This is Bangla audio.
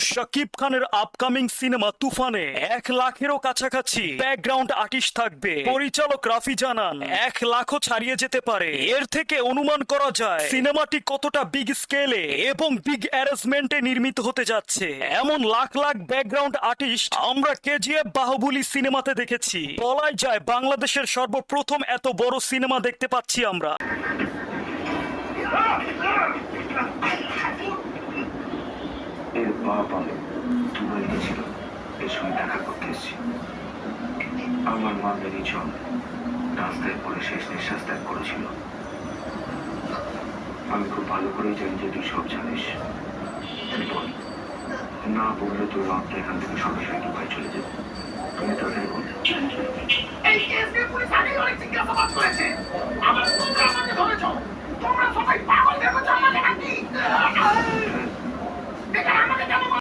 শাকিব খানের আপকামিং সিনেমা তুফানে 1 লাখেরও কাছাকাছি ব্যাকগ্রাউন্ড আর্টিস্ট থাকবে। পরিচালক রাফি জানান 1 লাখও ছাড়িয়ে যেতে পারে। এর থেকে অনুমান করা যায় সিনেমাটি কতটা বিগ স্কেলে এবং বিগ অ্যারেঞ্জমেন্টে নির্মিত হতে যাচ্ছে। এমন লাখ লাখ ব্যাকগ্রাউন্ড আর্টিস্ট আমরা কেজিএফ বাহুবলী সিনেমাতে দেখেছি। বলাই যায় বাংলাদেশের সর্বপ্রথম এত বড় সিনেমা দেখতে পাচ্ছি আমরা। এর বাপ আমি দুবাই গেছিল, এর সঙ্গে দেখা করতে এসেছি। আমার মা মেরি চল রাস্তায় পরে শেষ নিঃশ্বাস ত্যাগ করেছিল। আমি খুব ভালো করেই জানি যে তুই সব জানিস। তুই বল, না বললে তোর রাতটা এখান থেকে সরাসরি দুবাই চলে যাবে। তুমি তাড়াতাড়ি বল। এই কেস নিয়ে পুলিশ আগেই অনেক জিজ্ঞাসাবাদ করেছে। তোমরা আমাকে ধরেছ, তোমরা সবাই পাগল ভেবেছ আমাকে নাকি?